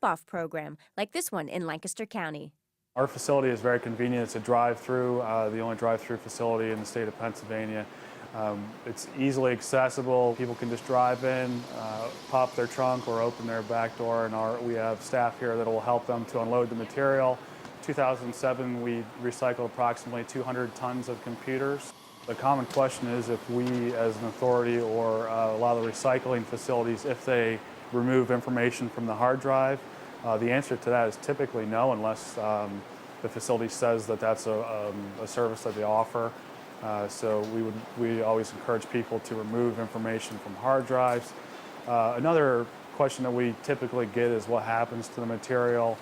drop-off program, like this one in Lancaster County. Our facility is very convenient. It's a drive-through, the only drive-through facility in the state of Pennsylvania. It's easily accessible. People can just drive in, pop their trunk or open their back door, and we have staff here that will help them to unload the material. 2007, we recycled approximately 200 tons of computers. The common question is if we, as an authority or a lot of the recycling facilities, if they remove information from the hard drive. The answer to that is typically no, unless the facility says that that's a service that they offer. So we always encourage people to remove information from hard drives. Another question that we typically get is what happens to the material.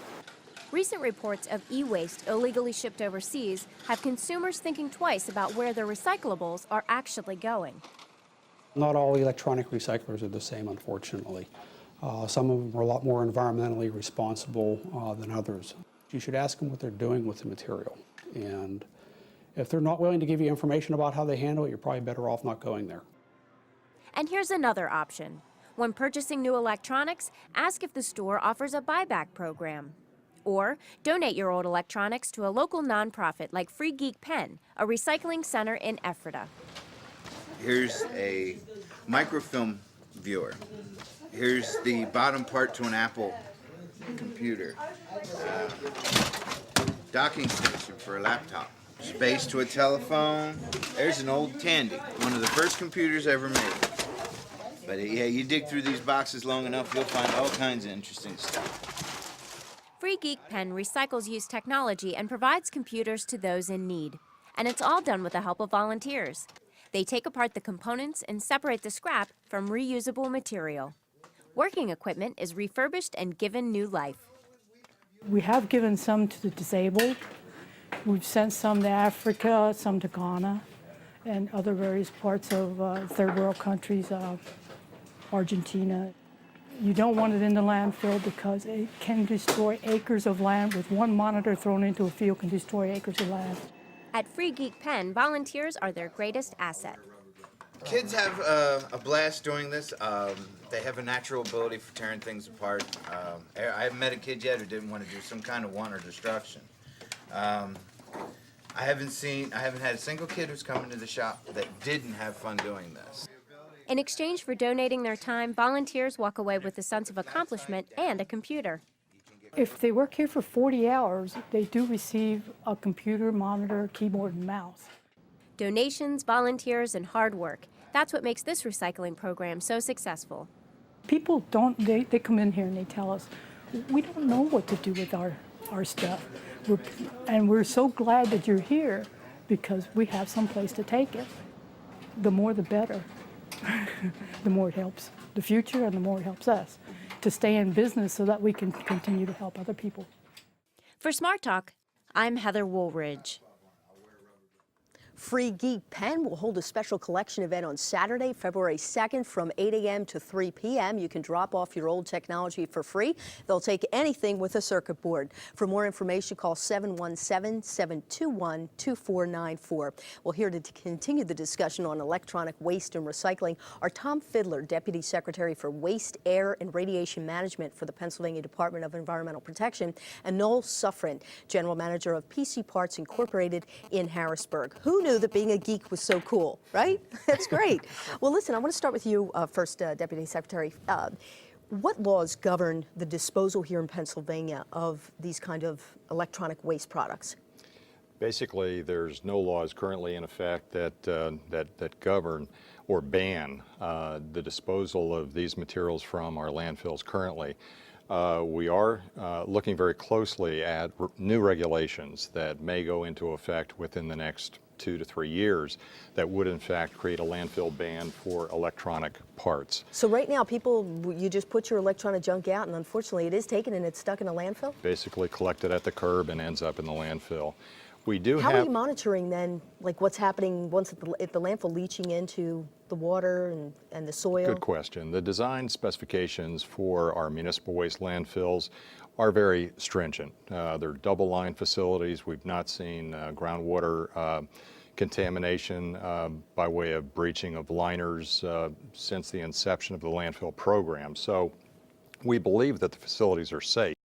Recent reports of e-waste illegally shipped overseas have consumers thinking twice about where their recyclables are actually going. Not all electronic recyclers are the same, unfortunately. Some of them are a lot more environmentally responsible than others. You should ask them what they're doing with the material. And if they're not willing to give you information about how they handle it, you're probably better off not going there. And here's another option. When purchasing new electronics, ask if the store offers a buyback program. Or donate your old electronics to a local nonprofit like Free Geek Pen, a recycling center in Ephrata. Here's a microfilm viewer. Here's the bottom part to an Apple computer. Docking station for a laptop. Space to a telephone. There's an old Tandy, one of the first computers ever made. But yeah, you dig through these boxes long enough, you'll find all kinds of interesting stuff. Free Geek Pen recycles used technology and provides computers to those in need. And it's all done with the help of volunteers. They take apart the components and separate the scrap from reusable material. Working equipment is refurbished and given new life. We have given some to the disabled. We've sent some to Africa, some to Ghana, and other various parts of third world countries, Argentina. You don't want it in the landfill because it can destroy acres of land. With one monitor thrown into a field can destroy acres of land. At Free Geek Pen, volunteers are their greatest asset. Kids have a blast doing this. They have a natural ability for tearing things apart. I haven't met a kid yet who didn't want to do some kind of want or destruction. I haven't had a single kid who's come into the shop that didn't have fun doing this. In exchange for donating their time, volunteers walk away with a sense of accomplishment and a computer. If they work here for 40 hours, they do receive a computer, monitor, keyboard, and mouse. Donations, volunteers, and hard work. That's what makes this recycling program so successful. People they come in here and they tell us, we don't know what to do with our stuff. We're so glad that you're here because we have some place to take it. The more the better. The more it helps the future and the more it helps us to stay in business so that we can continue to help other people. For Smart Talk, I'm Heather Woolridge. Free Geek Pen will hold a special collection event on Saturday, February 2nd from 8 a.m. to 3 p.m. You can drop off your old technology for free. They'll take anything with a circuit board. For more information, call 717-721-2494. Well, here to continue the discussion on electronic waste and recycling are Tom Fidler, Deputy Secretary for Waste, Air, and Radiation Management for the Pennsylvania Department of Environmental Protection, and Noel Sufrin, General Manager of PC Parts Incorporated in Harrisburg. Who knew that being a geek was so cool, right? That's great. Well, listen, I want to start with you first, Deputy Secretary. What laws govern the disposal here in Pennsylvania of these kind of electronic waste products? Basically, there's no laws currently in effect that govern or ban the disposal of these materials from our landfills currently. We are looking very closely at new regulations that may go into effect within the next 2 to 3 years that would in fact create a landfill ban for electronic parts. So right now, you just put your electronic junk out and unfortunately it is taken and it's stuck in a landfill? Basically collected at the curb and ends up in the landfill. How are you monitoring then, like what's happening once at the landfill, leaching into the water and the soil? Good question. The design specifications for our municipal waste landfills are very stringent. They're double-line facilities. We've not seen groundwater contamination by way of breaching of liners since the inception of the landfill program. So We believe that the facilities are safe.